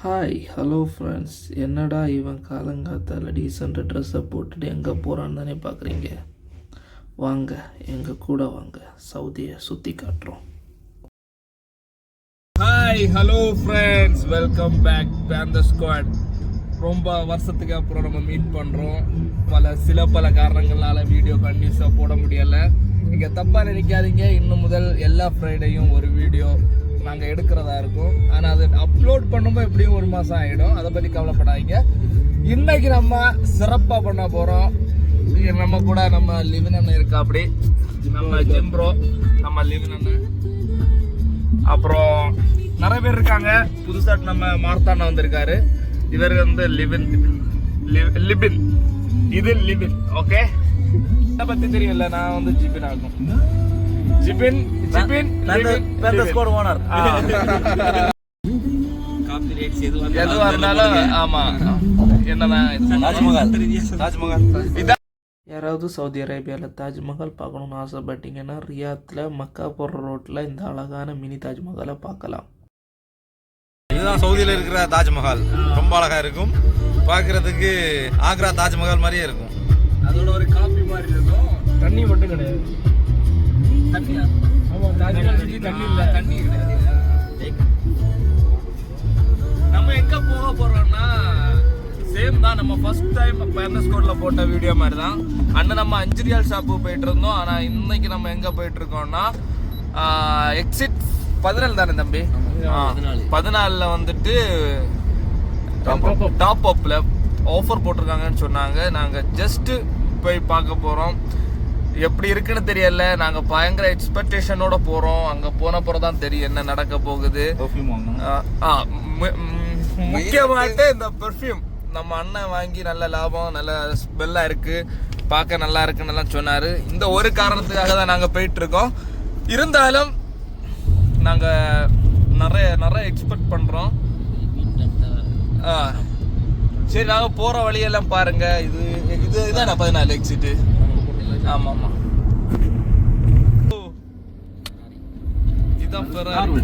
Hi hello friends, என்னடா இவன் காலங்காத்தால் டீசெண்டாக ட்ரெஸ்ஸை போட்டுட்டு எங்கே போகிறான்னு தானே பார்க்குறீங்க. வாங்க எங்கள் கூட வாங்க, சவுதியை சுற்றி காட்டுறோம். Hi hello friends, welcome back panther squad. ரொம்ப வருஷத்துக்கு அப்புறம் நம்ம மீட் பண்ணுறோம். சில காரணங்களால் வீடியோ கண்டினியூஸாக போட முடியலை. நீங்கள் தப்பாக நினைக்காதீங்க, இன்னும் முதல் எல்லா ஃப்ரைடேயும் ஒரு வீடியோ நாங்கள் எடுக்கிறதா இருக்கும். ஆனால் அது அப்லோட் பண்ணும்போது எப்படியும் ஒரு மாதம் ஆகிடும். அதை பற்றி கவலைப்படாதீங்க. இன்னைக்கு நம்ம சிறப்பாக பண்ண போகிறோம். நம்ம கூட நம்ம லிவின் அண்ணன் இருக்கா, அப்படி நம்ம ஜெம்ப்ரோ, நம்ம லிவின் அண்ணன், அப்புறம் நிறைய பேர் இருக்காங்க. புதுசாக நம்ம மார்த்தாண்ணா வந்திருக்காரு. இவர் வந்து லிபின், இது லிபின். ஓகே, இதை பற்றி தெரியல. நான் வந்து ஜிபின் ஆகும். ஜிபின் ஓனர். எதுவா இருந்தாலும் ஆமா. யாராவது சவுதி அரேபியாவில் தாஜ்மஹால் பார்க்கணுன்னு ஆசைப்பட்டீங்கன்னா ரியாத்தில் மக்கா போகிற ரோட்டில் இந்த அழகான மினி தாஜ்மஹாலை பார்க்கலாம். இதுதான் சவுதியில் இருக்கிற தாஜ்மஹால். ரொம்ப அழகா இருக்கும். பார்க்கறதுக்கு ஆக்ரா தாஜ்மஹால் மாதிரியே இருக்கும். அதோட ஒரு காபி மாதிரி இருக்கும். தண்ணி மட்டும் கிடையாது. தண்ணியா? ஆமா, தாஜ்மஹால் தண்ணி இல்ல, தண்ணி கிடையாது. நம்ம எங்க போக போறோம்னா சேம் தான். நம்ம ஃபர்ஸ்ட் டைம் பேரண்ட்ஸ் கோட்ல போட்ட வீடியோ மாதிரி தான். அண்ணன் நம்ம 5 ரியால் ஷாப்பு போயிட்டு இருந்தோம். ஆனா இன்னைக்கு நம்ம எங்க போயிட்டு இருக்கோம்னா எக்ஸிட் 14 தானே தம்பி? 14ல வந்துட்டு டாப் அப்ல ஆஃபர் போட்டிருக்காங்கன்னு சொன்னாங்க. நாங்க ஜஸ்ட் போய் பார்க்க போறோம். எப்படி இருக்குன்னு தெரியல. நாங்க பயங்கர எக்ஸ்பெக்டேஷனோட போறோம். அங்க போன தான் தெரியும் என்ன நடக்க போகுது. முக்கியமாட்டு இந்த பெர்ஃப்யூம் நம்ம அண்ணன் வாங்கி நல்ல லாபம், நல்ல ஸ்மெல்லா இருக்கு, பார்க்க நல்லா இருக்குன்னு எல்லாம் சொன்னாரு. இந்த ஒரு காரணத்துக்காக தான் நாங்க போயிட்டு இருக்கோம். இருந்தாலும் நாங்க நிறைய எக்ஸ்பெக்ட் பண்றோம். சரி, நாங்க போற வழியெல்லாம் பாருங்க. இதுதான் 14 எக்ஸிட். ஆமா, இதுதான் ஃபெராரி.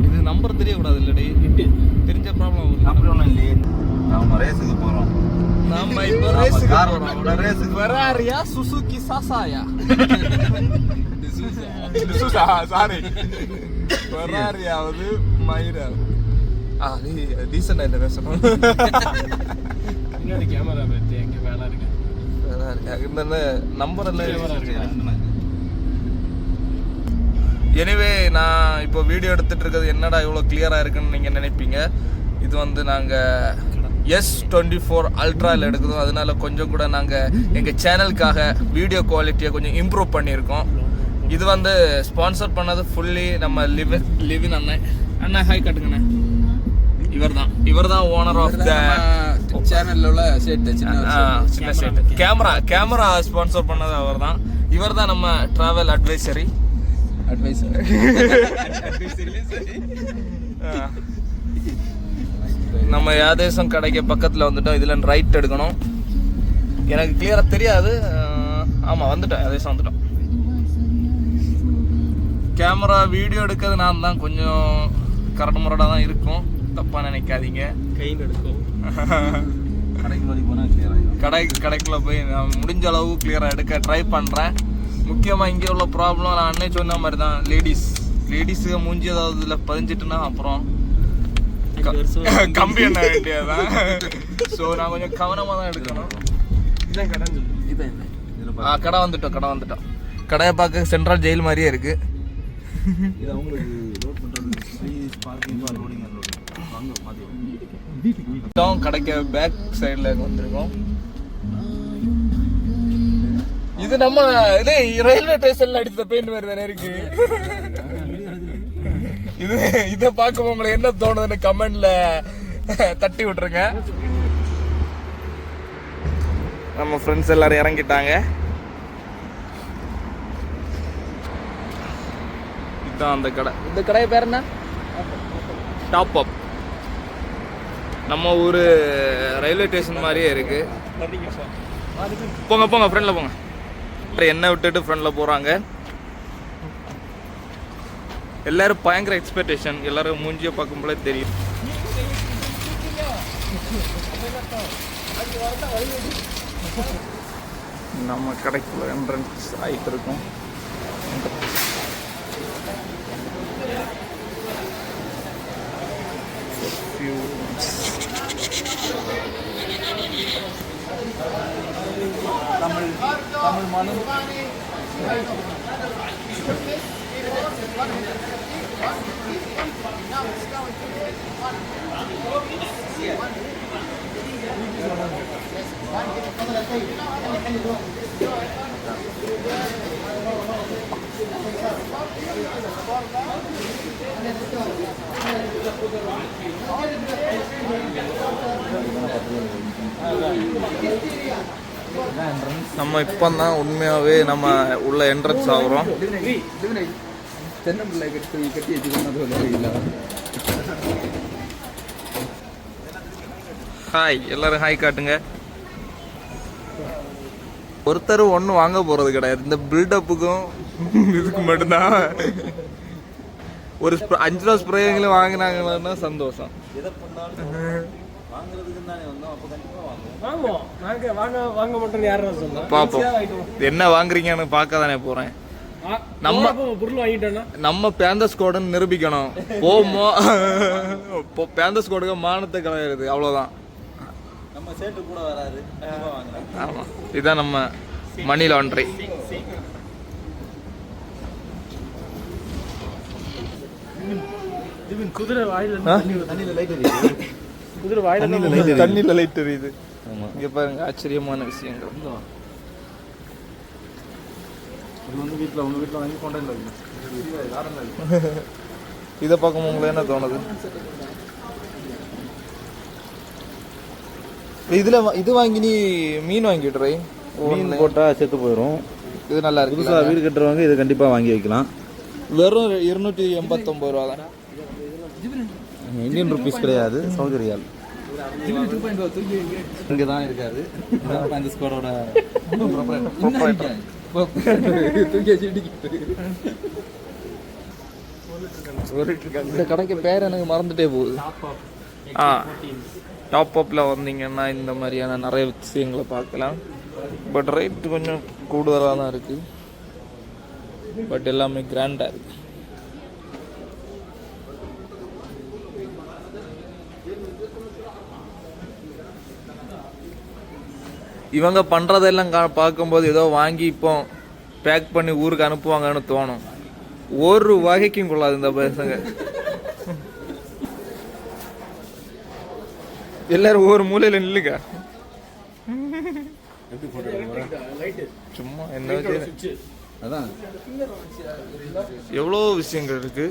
இது நம்பர் தெரியக்கூடாது இல்லடி, தெரிஞ்ச ப்ராப்ளம். அப்படி ஒன்றும் இல்லையே, நாம ரேஸுக்கு போறோம். நாம இப்போ ரேஸுக்கு போறோம். ஃபெராரியா சுசுகி சாசாயா? சாரி, ஃபெராரியாவது மைரா. நீ டீசன்ட் என்ன பேசணும். கேமரா பத்தி எங்க வேலை இருக்கு. நம்பர் எல்லாம். எனிவே, நான் இப்போ வீடியோ எடுத்துட்டு இருக்கிறது என்னடா இவ்வளோ கிளியரா இருக்குன்னு நீங்க நினைப்பீங்க. இது வந்து நாங்க S24 அல்ட்ரால எடுக்கிறோம். அதனால கொஞ்சம் கூட நாங்க எங்க சேனலுக்காக வீடியோ குவாலிட்டியை கொஞ்சம் இம்ப்ரூவ் பண்ணியிருக்கோம். இது வந்து ஸ்பான்சர் பண்ணது ஃபுல்லி நம்ம லிவின் அண்ணன். அண்ணா ஹாய் காட்டுங்கண்ணே. இவர் தான் ஓனர் ஆஃப் த சேனல்ல உள்ள சின்ன செட். கேமரா ஸ்பான்சர் பண்ணது அவர் தான். இவர் தான் நம்ம டிராவல் அட்வைசரி. நம்ம யாதேசம் கடைக்கு பக்கத்துல வந்துட்டோம். இதுல ரைட் எடுக்கணும். எனக்கு கிளியரா தெரியாது. ஆமா, வந்துட்டோம், யாதேசம் வந்துட்டோம். கேமரா வீடியோ எடுக்கிறது நான் தான். கொஞ்சம் கரடு முரடா தான் இருக்கும், தப்பா நினைக்காதீங்க. கையில் எடுக்கும். கடைக்குள்ள போய் நான் முடிஞ்ச அளவு கிளியரா எடுக்க ட்ரை பண்றேன். முக்கியமா இங்கே உள்ள ப்ராப்ளம் நான் அன்னைக்கு சொன்ன மாதிரி தான். லேடிஸுக்கு மூஞ்சி ஏதாவது இதில் பதிஞ்சிட்டுனா அப்புறம் கம்பி எண்ண வேண்டியதான். ஸோ நான் கொஞ்சம் கவனமாக தான் எடுக்கணும். கடை வந்துட்டோம். கடையை பார்க்க சென்ட்ரல் ஜெயில் மாதிரியே இருக்கு. கடைக்கு பேக் சைடுல வந்திருக்கோம். இது நம்ம ரயில்வே ஸ்டேஷன்ல அடித்த பெயிண்ட் மாதிரி தானே இருக்கு. இதை பார்க்க உங்களுக்கு என்ன தோணுதுன்னு கமெண்ட்ல தட்டி விட்டுருங்க. நம்ம ஃப்ரெண்ட்ஸ் எல்லாரும் இறங்கிட்டாங்க. இதுதான் அந்த கடை. இந்த கடை பேர் என்ன? Top up. நம்ம ஊர் ரயில்வே ஸ்டேஷன் மாதிரியே இருக்கு. போங்க ஃப்ரெண்ட்ல போங்க. என்ன விட்டுட்டு ஃப்ரெண்ட்ல போறாங்க. எல்லாரும் பயங்கர எக்ஸ்பெக்டேஷன், எல்லாரும் மூஞ்சியை பார்க்கும்போதே தெரியும். நம்ம கடைக்குள்ள என்ட்ரன்ஸ் ஆகிட்டு இருக்கோம். தமிழ் மனம் நம்ம இப்போ தான் உண்மையாகவே நம்ம உள்ள என்ட்ரன்ஸ் ஆகுறோம். தென்னம்பிள்ளை கட்டி வச்சுக்கணும். ஹாய், எல்லாரும் ஹாய் காட்டுங்க. ஒருத்தர் ஒன்றும் வாங்க போகிறது கிடையாது. இந்த பில்டப்புக்கும் இதுக்கு மட்டும்தான் ஒரு 5 ரூபா ஸ்ப்ரேங்களும் வாங்கினாங்கன்னா சந்தோஷம். பார்ப்போம் என்ன வாங்குறீங்கன்னு பார்க்க தானே போகிறேன். நம்ம பேந்தஸ் கோடுன்னு நிரூபிக்கணும். போமோ பேந்தஸ் கோடுக்கு மானத்தை கலையிறது, அவ்வளோதான். ஆமா, இதுதான் நம்ம மணி லாண்ட்ரி. தண்ணியில லைட் எரியுது. இங்க பாருங்க, ஆச்சரியமான விஷயங்கள். இதை பார்க்கும் உங்களுக்கு என்ன தோணுது? இது வாங்கி நீ மீன் வாங்கிடுறே, மீன் போட்டா செத்து போயிடும். இது நல்லா இருக்கு. புதுசாக வீடு கட்டுறவங்க இதை கண்டிப்பா வாங்கி வைக்கலாம். வெறும் 289 ரூபா தான். இந்தியன் ருபீஸ் கிடையாது, சவுதி ரியால். இங்கே தான் இருக்காது. இந்த ஸ்கோரோட இந்த கடைக்கு பேர் எனக்கு மறந்துட்டே போகுது. டாப் அப்பில் வந்தீங்கன்னா இந்த மாதிரியான நிறைய விஷயங்களை பார்க்கலாம். பட் ரேட் கொஞ்சம் கூடுதலாக தான் இருக்குது. பட் எல்லாமே கிராண்டாக இருக்குது. இவங்க பண்ணுறதெல்லாம் பார்க்கும்போது ஏதோ வாங்கி இப்போ பேக் பண்ணி ஊருக்கு அனுப்புவாங்கன்னு தோணும். ஒரு வகைக்கும் கொள்ளாது இந்த பசங்க. எல்லாரும் ஒவ்வொரு மூலையில நில்லுங்க. சும்மா என்ன அதான் எவ்வளோ விஷயங்கள் இருக்கு.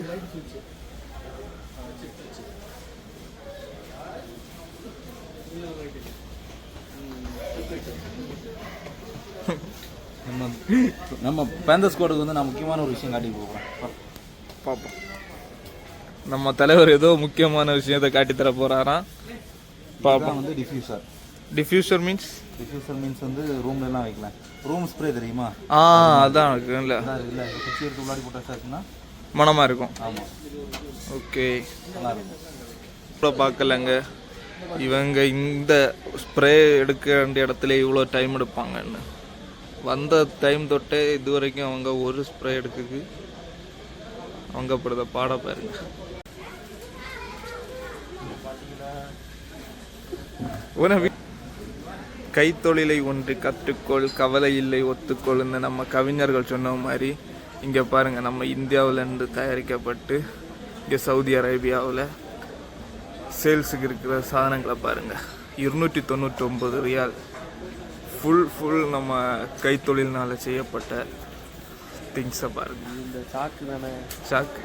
நம்ம பேந்தஸ் கோடுக்கு வந்து நான் முக்கியமான ஒரு விஷயம் காட்டி போகிறேன். பார்ப்போம். நம்ம தலைவர் ஏதோ முக்கியமான விஷயத்தை காட்டி தர போறாராம். பார்ப்போம். வந்து டிஃப்யூசர். டிஃப்யூசர் மீன்ஸ் வந்து ரூம்ல எல்லாம் வைக்கலாம். ரூம் ஸ்ப்ரே தெரியுமா? அதான் இருக்குல்ல. இல்ல குச்சி எடுத்து உள்ளாடி போட்டாச்சுன்னா மனமா இருக்கும். ஆமா, ஓகே, நல்லா இருக்கும். இப்போ பார்க்கலங்க இவங்க இந்த ஸ்ப்ரே எடுக்க வேண்டிய இடத்துல இவ்வளோ டைம் எடுப்பாங்கன்னு. வந்த டைம் தொட்டே இது வரைக்கும் அவங்க ஒரு ஸ்ப்ரே எடுக்குது. அவங்க படுத பாட பாருங்க. கைத்தொழிலை ஒன்று கற்றுக்கொள், கவலை இல்லை ஒத்துக்கொள்னு நம்ம கவிஞர்கள் சொன்ன மாதிரி இங்கே பாருங்கள், நம்ம இந்தியாவிலேருந்து தயாரிக்கப்பட்டு இங்கே சவுதி அரேபியாவில் சேல்ஸுக்கு இருக்கிற சாதனங்களை பாருங்கள். 299 ரியால். ஃபுல் நம்ம கைத்தொழில்னால செய்யப்பட்ட திங்ஸை பாருங்கள். இந்த சாக்கு தானே, சாக்கு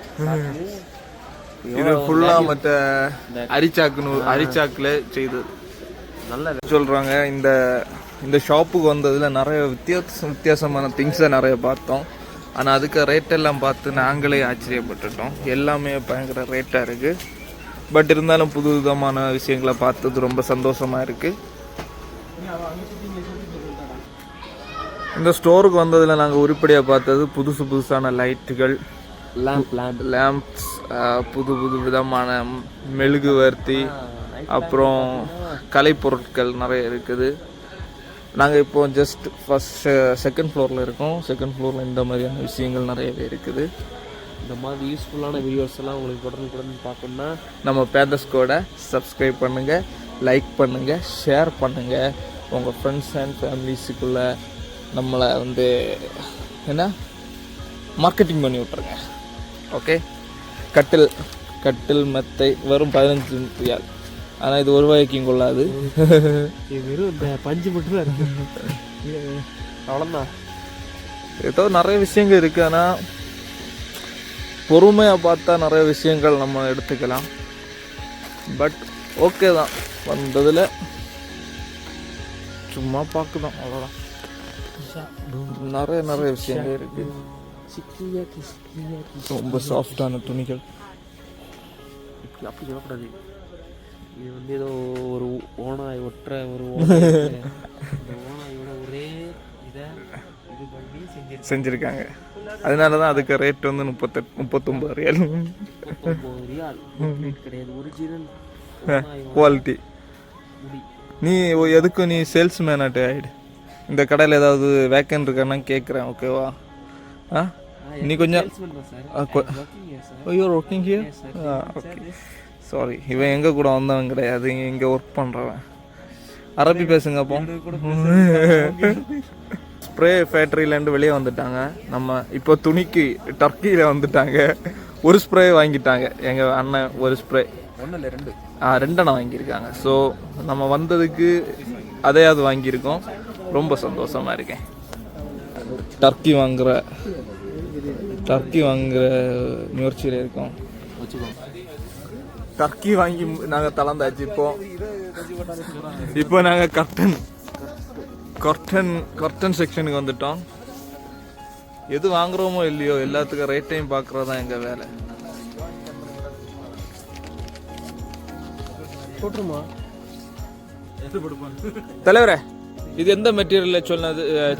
இது ஃபுல்லாக மற்ற அரிச்சாக்கில் செய்தது. நல்ல சொல்கிறாங்க. இந்த ஷாப்புக்கு வந்ததில் நிறைய வித்தியாசமான திங்ஸை நிறைய பார்த்தோம். ஆனால் அதுக்கு ரேட்டெல்லாம் பார்த்து நாங்களே ஆச்சரியப்பட்டுட்டோம். எல்லாமே பயங்கர ரேட்டாக இருக்குது. பட் இருந்தாலும் புது விதமான விஷயங்களை பார்த்தது ரொம்ப சந்தோஷமாக இருக்குது. இந்த ஸ்டோருக்கு வந்ததில் நாங்கள் உருப்படியாக பார்த்தது புதுசான லைட்டுகள், லேம்ப்ஸ், புது புது விதமான மெழுகுவர்த்தி, அப்புறம் கலைப்பொருட்கள் நிறைய இருக்குது. நாங்கள் இப்போ ஜஸ்ட் செகண்ட் ஃப்ளோரில் இருக்கோம். செகண்ட் ஃப்ளோரில் இந்த மாதிரியான விஷயங்கள் நிறையவே இருக்குது. இந்த மாதிரி யூஸ்ஃபுல்லான வீடியோஸ் எல்லாம் உங்களுக்கு உடனுக்குடன் பார்க்கணுன்னா நம்ம பேந்தஸ்கோட சப்ஸ்கிரைப் பண்ணுங்கள், லைக் பண்ணுங்கள், ஷேர் பண்ணுங்கள். உங்கள் ஃப்ரெண்ட்ஸ் அண்ட் ஃபேமிலிஸுக்குள்ளே நம்மளை வந்து என்ன மார்க்கெட்டிங் பண்ணி விட்ருங்க. ஓகே. கட்டில் மெத்தை வெறும் 15 ரியால். ஆனால் இது ஒரு ரூபாய்க்கும் கொள்ளாது. வெறும் இந்த பஞ்சு மட்டும் தான் இருக்கு. அவ்வளோதான். ஏதோ நிறைய விஷயங்கள் இருக்குது. ஆனால் பொறுமையாக பார்த்தா நிறைய விஷயங்கள் நம்ம எடுத்துக்கலாம். பட் ஓகே தான், வந்ததில் சும்மா பார்க்குதான், அவ்வளோதான். நிறைய விஷயங்கள் இருக்குது. ரொம்ப சாஃப்டான துணிகள். அப்படி சொல்லக்கூடாது. இது வந்து ஏதோ ஒரு ஓனாய் ஒற்ற ஒரு ஓனாயோட ஒரே இதை இது பண்ணி செஞ்சுருக்காங்க. அதனால தான் அதுக்கு ரேட் வந்து 39 ரியால். 39 ரியால் கிடையாது, ஒரிஜினல் குவாலிட்டி. நீ எதுக்கும் நீ சேல்ஸ்மேனாட்டு ஆகிடு. இந்த கடையில் ஏதாவது வேக்கன் இருக்கான்னா கேட்குறேன், ஓகேவா? நீ கொஞ்சம் you are working here? Okay, sorry. இவன் எங்கள் கூட வந்தவன் கிடையாது, இங்கே ஒர்க் பண்ணுறவன். அரபி பேசுங்க அப்போ. ஸ்ப்ரே ஃபேக்ட்ரியிலேருந்து வெளியே வந்துட்டாங்க. நம்ம இப்போ துணிக்கு டர்க்கியில் வந்துட்டாங்க. ஒரு ஸ்ப்ரே வாங்கிட்டாங்க எங்கள் அண்ணன். ஒரு ஸ்ப்ரே 2 வாங்கியிருக்காங்க. ஸோ நம்ம வந்ததுக்கு அதையாவது வாங்கியிருக்கோம். ரொம்ப சந்தோஷமாக இருக்கேன். டர்க்கி வாங்குகிற முயற்சியில் இருக்கோம். டர்க்கி வாங்கி நாங்கள் தளர்ந்தாச்சு. இப்போ நாங்கள் கர்டன் செக்ஷனுக்கு வந்துட்டோம். எது வாங்குறோமோ இல்லையோ எல்லாத்துக்கும் ரேட்டையும் பார்க்குறது தான் எங்கள் வேலை. தலைவரே, இது எந்த மெட்டீரியலில்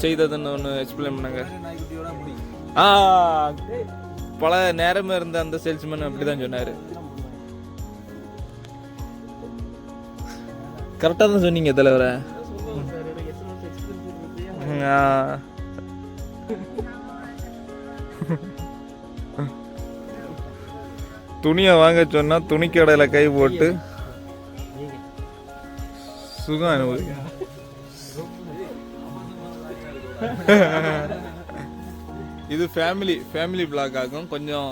செய்ததுன்னு ஒன்று எக்ஸ்பிளைன் பண்ணுங்க. பல நேரமே இருந்த அந்த சேல்ஸ்மேன் அப்படிதான் சொன்னாரு. கரெக்டாக தான் சொன்னீங்க தலைவரை. துணியை வாங்க சொன்னா துணி கடையில கை போட்டு சுகம் அனுபவிக்க. இது ஃபேமிலி பிளாக் ஆகும். கொஞ்சம்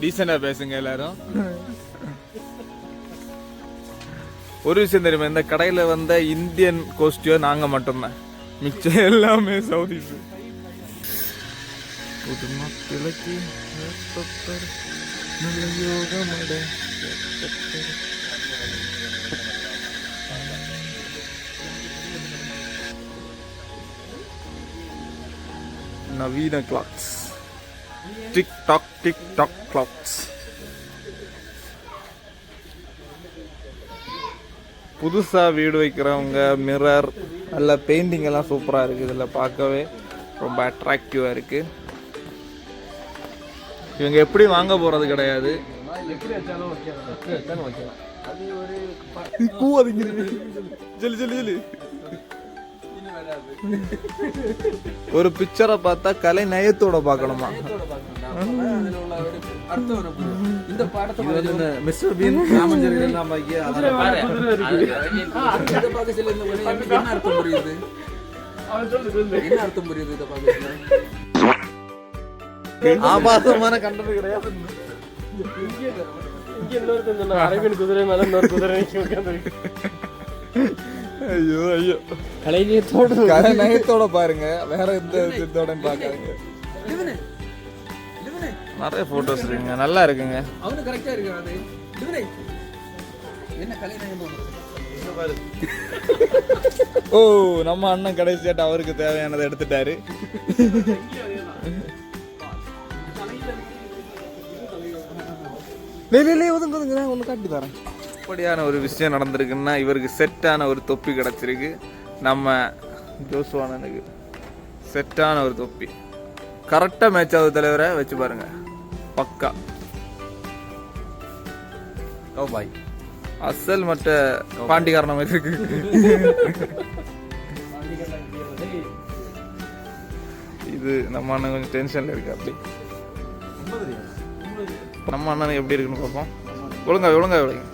டீசெண்டா பேசுங்க எல்லாரும். ஒரு விஷயம் தெரியுமா, இந்த கடையில வந்த இந்தியன் கோஸ்டியோ நாங்க மட்டும்தான், மிச்சம் எல்லாமே சவுதி. நவீன கிளாக்ஸ், டிக் டாக் கிளாக்ஸ். புதுசாக வீடு வைக்கிறவங்க மிரர் நல்ல பெயிண்டிங் எல்லாம் சூப்பராக இருக்குது. இதில் பார்க்கவே ரொம்ப அட்ராக்டிவாக இருக்குது. இவங்க எப்படி வாங்க போகிறது கிடையாது. ஒரு பிக்சரை பார்த்தா கலை நயத்தோட பார்க்கணுமா? இந்த பாடத்தை மிஸ்டர் பீன் ராமஞ்சரி எல்லாம் பாக்கி அத பாரு. இத பாக்க சொல்ல என்ன அர்த்தம் புரியுது? அவன் சொல்லு என்ன அர்த்தம் புரியுது இத பாக்க? ஆபாசமான கண்டது கிடையாது. இங்க இன்னொருத்தன் சொன்னா அரேபியன் குதிரை மேல இன்னொரு குதிரை உட்கார்ந்து. ஐயோ கலைநயத்தோட பாருங்க, வேற எந்த இதோட பாக்காதீங்க. நிறைய போட்டோஸ் இருக்குங்க, நல்லா இருக்குங்க. அவனு கரெக்டா இருக்கானே. என்ன கலைநயம் பாரு. ஓ, நம்ம அண்ணன் கடைசியாட்ட அவருக்கு தேவையானதை எடுத்துட்டாரு. ஒன்று காட்டி தரேன். அப்படியான ஒரு விஷயம் நடந்திருக்குன்னா இவருக்கு செட்டான ஒரு தொப்பி கிடச்சிருக்கு. நம்ம ஜோசுவானனுக்கு செட்டான ஒரு தொப்பி கரெக்டாக மேட்ச் ஆகுது. தலைவரை வச்சு பாருங்க. பக்கா ஓ பாய் அசல் மற்ற பாண்டிகாரணம் இருக்கு. இது நம்ம அண்ணன் கொஞ்சம் டென்ஷன்ல இருக்கு. அப்படி நம்ம அண்ணன் எப்படி இருக்குன்னு பார்ப்போம். ஒழுங்கா ஒழுங்கா ஒழுங்க.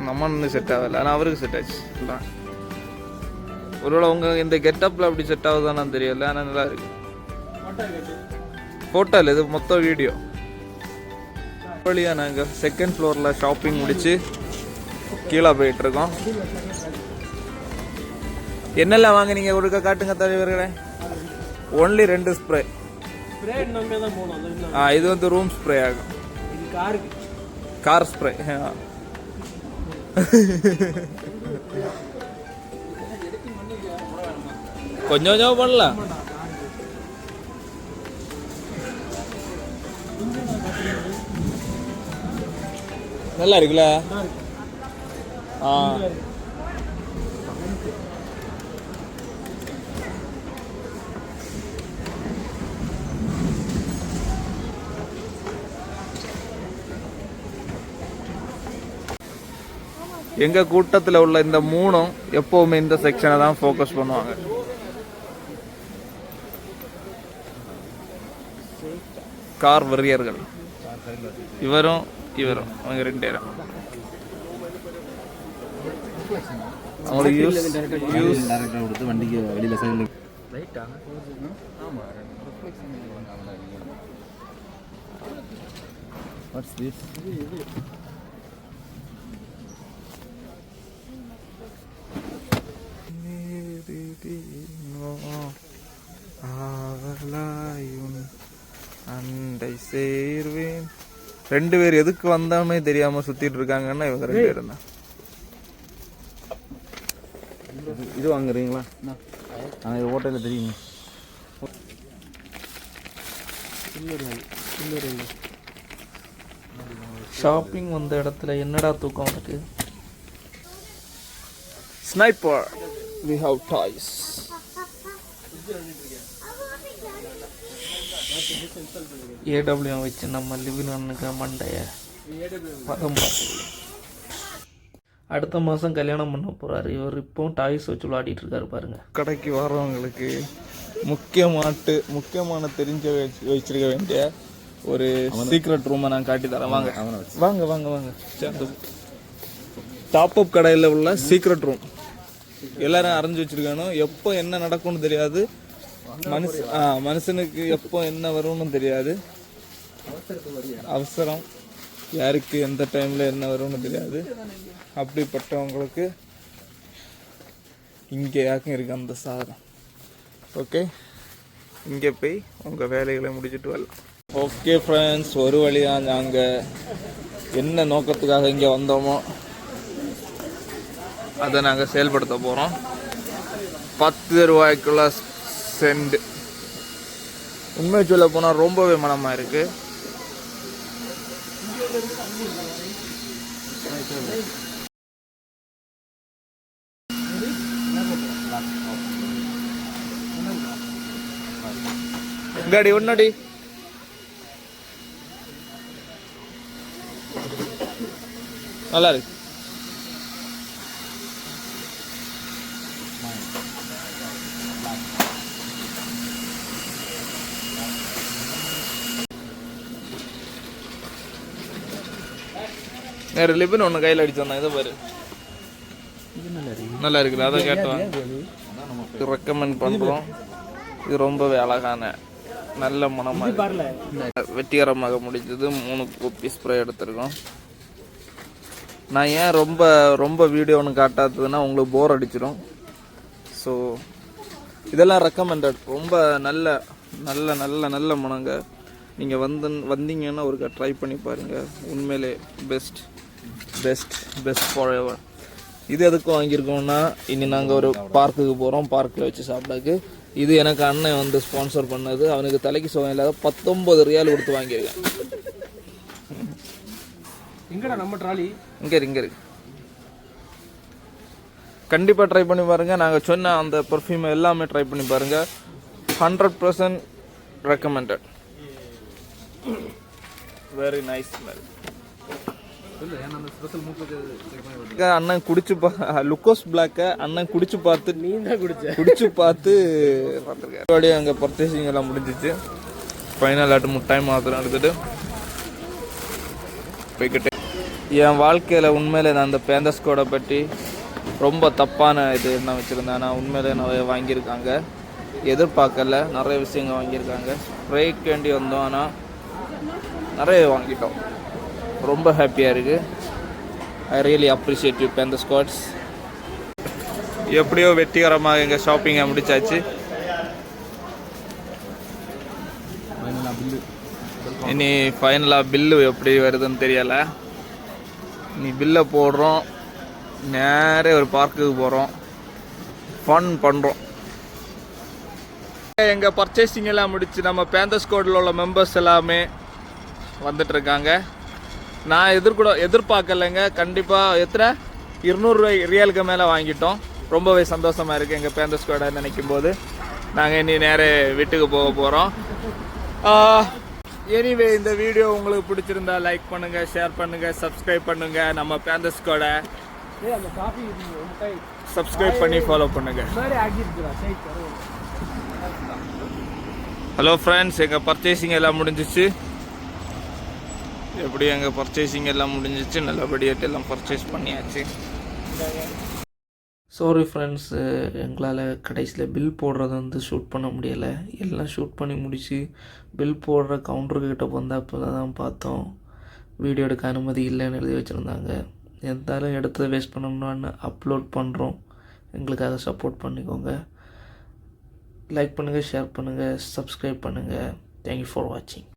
நம்ம அண்ணனுக்கு செட் ஆகல, ஆனால் அவருக்கு செட் ஆச்சு. ஒருவேளை உங்க இந்த கெட்டப்ல அப்படி செட் ஆகுதான்னு தெரியல, ஆனால் நல்லா இருக்கு. ஃபோட்டோ இல்லை, இது மொத்தம் வீடியோ. வழியாக நாங்கள் செகண்ட் ஃப்ளோரில் ஷாப்பிங் முடிச்சு கீழே போயிட்டு இருக்கோம். என்னெல்லாம் வாங்கினீங்க ஒருக்கா காட்டுங்க தலைவர்களே. Only 2 spray. இது வந்து ரூம் ஸ்ப்ரே ஆகும். Car spray. கொஞ்சம் கொஞ்சம் பண்ணலாம். நல்லா இருக்குல்ல? எங்க கூட்டத்தில் உள்ள இந்த 3 எப்பவுமே இந்த செக்ஷனை தான் ஃபோக்கஸ் பண்ணுவாங்க. கார் வெறியர்கள் இவரும் அவங்க 2 பேரும். அவங்களுக்கு யூஸ் டைரக்டா கொடுத்து வண்டிக்கு வெளியில சைடுல லைட்டா. ஆமா வாட்ஸ் திஸ் அண்டை சேர்வேன். 2 பேர் எதுக்கு வந்தாமே தெரியாம சுத்திட்டு இருக்காங்கன்னா இவங்க 2 பேரும் தான். இது வாங்குறீங்களா? ஆனால் இது ஹோட்டலில் தெரியுங்க. ஷாப்பிங் வந்த இடத்துல என்னடா தூக்கம் இருக்கு. Sniper we have toys. AW வச்சு நம்ம லிவினுக்கு மண்டைய பதம் பார்த்து. அடுத்த மாதம் கல்யாணம் பண்ண போகிறாரு இவர். இப்போ டாய்ஸ் வச்சு விளையாடிட்டு இருக்காரு பாருங்க. கடைக்கு வர்றவங்களுக்கு முக்கியமான தெரிஞ்ச வச்சிருக்க வேண்டிய ஒரு சீக்ரெட் ரூமை நான் காட்டி தரேன். வாங்க வாங்க வாங்க வாங்க. டாப் அப் கடையில் உள்ள சீக்ரெட் ரூம் எல்லாரும் அறிஞ்சு வச்சிருக்கணும். எப்போ என்ன நடக்கும்னு தெரியாது. மனுஷனுக்கு எப்போ என்ன வரும்னு தெரியாது. அவசரம் யாருக்கு எந்த டைம்ல என்ன வரும்னு தெரியாது. அப்படிப்பட்டவங்களுக்கு இங்கே யாருக்கும் இருக்கு அந்த சாதனம். ஓகே, இங்கே போய் உங்கள் வேலைகளை முடிச்சுட்டு வரலாம். ஓகே ஃப்ரெண்ட்ஸ், ஒரு வழியாக நாங்கள் என்ன நோக்கத்துக்காக இங்கே வந்தோமோ அதை நாங்கள் செயல்படுத்த போகிறோம். 10 ரூபாய்க்குள்ள சென்ட். உண்மை சொல்ல போனால் ரொம்பவே மனமாக இருக்குது. गाड़ी उन्नडी நல்லா இருக்கு. வேற லிபன் ஒன்று கையில் அடிச்சோம். இதை பாரு, நல்லா இருக்குது. அதை கேட்டோம், ரெக்கமெண்ட் பண்ணுறோம். இது ரொம்பவே அழகான நல்ல மனமாக வெற்றிகரமாக முடிஞ்சது. 3 கோப்பி ஸ்ப்ரே எடுத்திருக்கோம். நான் ஏன் ரொம்ப வீடியோ ஒன்று காட்டாததுன்னா உங்களுக்கு போர் அடிச்சிடும். ஸோ இதெல்லாம் ரெக்கமெண்டட். ரொம்ப நல்ல நல்ல நல்ல நல்ல மனங்க. நீங்கள் வந்தீங்கன்னா ஒருக்கா ட்ரை பண்ணி பாருங்கள். உண்மையிலே best best best for ever. இது எதுக்கு வாங்கியிருக்கோம்னா, இனி நாங்கள் ஒரு பார்க்குக்கு போகிறோம். பார்க்கில் வச்சு சாப்பிடாக்கு. இது எனக்கு அண்ணன் வந்து ஸ்பான்சர் பண்ணது. அவனுக்கு தலைக்கு சுகம் இல்லாத 19 ரியால் கொடுத்து வாங்கியிருக்கேன். எங்கடா நம்ம ட்ராலி? இங்கே இருக்கு. கண்டிப்பாக ட்ரை பண்ணி பாருங்கள். நாங்கள் சொன்ன அந்த பர்ஃப்யூம் எல்லாமே ட்ரை பண்ணி பாருங்கள். 100% recommended. Very nice smell. அண்ணன் குடிச்சு லுக்கோஸ் பிளாக்க அண்ணன் குடிச்சு பார்த்து குடிச்சு பார்த்து பார்த்துருக்கேன். அங்கே பர்ச்சேசிங் எல்லாம் முடிஞ்சிச்சு. ஃபைனல் ஆட்டு முட்டாய் மாத்திரம் எடுத்துட்டு போய்கிட்டு என் வாழ்க்கையில் உண்மையில நான் அந்த பேந்தஸ் கோடை பற்றி ரொம்ப தப்பான இது நான் வச்சுருந்தேன். ஆனால் உண்மையில நிறைய வாங்கியிருக்காங்க, எதிர்பார்க்கல நிறைய விஷயங்கள் வாங்கியிருக்காங்க. ஸ்ப்ரேக்கு வேண்டி வந்தோம், ஆனால் நிறைய வாங்கிட்டோம். ரொம்ப ஹாப்பியாக இருக்குது. I really appreciate you Panthers squads. எப்படியோ வெற்றிகரமாக எங்கள் ஷாப்பிங்கை முடிச்சாச்சு. இனி ஃபைனலாக பில்லு எப்படி வருதுன்னு தெரியலை. இனி பில்லை போடுறோம், நேரே ஒரு பார்க்குக்கு போகிறோம், ஃபன் பண்ணுறோம். எங்கள் பர்ச்சேசிங் எல்லாம் முடிச்சு நம்ம பேந்தஸ் ஸ்குவாடில் உள்ள மெம்பர்ஸ் எல்லாமே வந்துட்டுருக்காங்க. நான் எதிர்பார்க்கலைங்க. கண்டிப்பாக எத்தனை 200 ரியாலுக்கு மேலே வாங்கிட்டோம். ரொம்பவே சந்தோஷமாக இருக்குது எங்கள் பேந்தஸ் ஸ்குவாடை நினைக்கும் போது. நாங்கள் இனி நேரே வீட்டுக்கு போக போகிறோம். எனிவே இந்த வீடியோ உங்களுக்கு பிடிச்சிருந்தா லைக் பண்ணுங்கள், ஷேர் பண்ணுங்கள், சப்ஸ்கிரைப் பண்ணுங்கள். நம்ம பேந்தஸ் ஸ்குவாடை சப்ஸ்கிரைப் பண்ணி ஃபாலோ பண்ணுங்கள். ஹலோ ஃப்ரெண்ட்ஸ், எங்கள் பர்ச்சேசிங் எல்லாம் முடிஞ்சிச்சு. எப்படி எங்கள் பர்ச்சேசிங் எல்லாம் முடிஞ்சிச்சு, நல்லபடியாக எல்லாம் பர்ச்சேஸ் பண்ணியாச்சு. சாரி ஃப்ரெண்ட்ஸ், எங்களால் கடைசியில் பில் போடுறத வந்து ஷூட் பண்ண முடியலை. எல்லாம் ஷூட் பண்ணி முடித்து பில் போடுற கவுண்டர்கிட்ட வந்தப்போ தான் பார்த்தோம் வீடியோ எடுக்க அனுமதி இல்லைன்னு எழுதி வச்சுருந்தாங்க. எந்தாலும் எடுத்ததை வேஸ்ட் பண்ணோம்னான்னு அப்லோட் பண்ணுறோம். எங்களுக்காக சப்போர்ட் பண்ணிக்கோங்க. லைக் பண்ணுங்கள், ஷேர் பண்ணுங்கள், சப்ஸ்கிரைப் பண்ணுங்கள். தேங்க்யூ ஃபார் வாட்சிங்.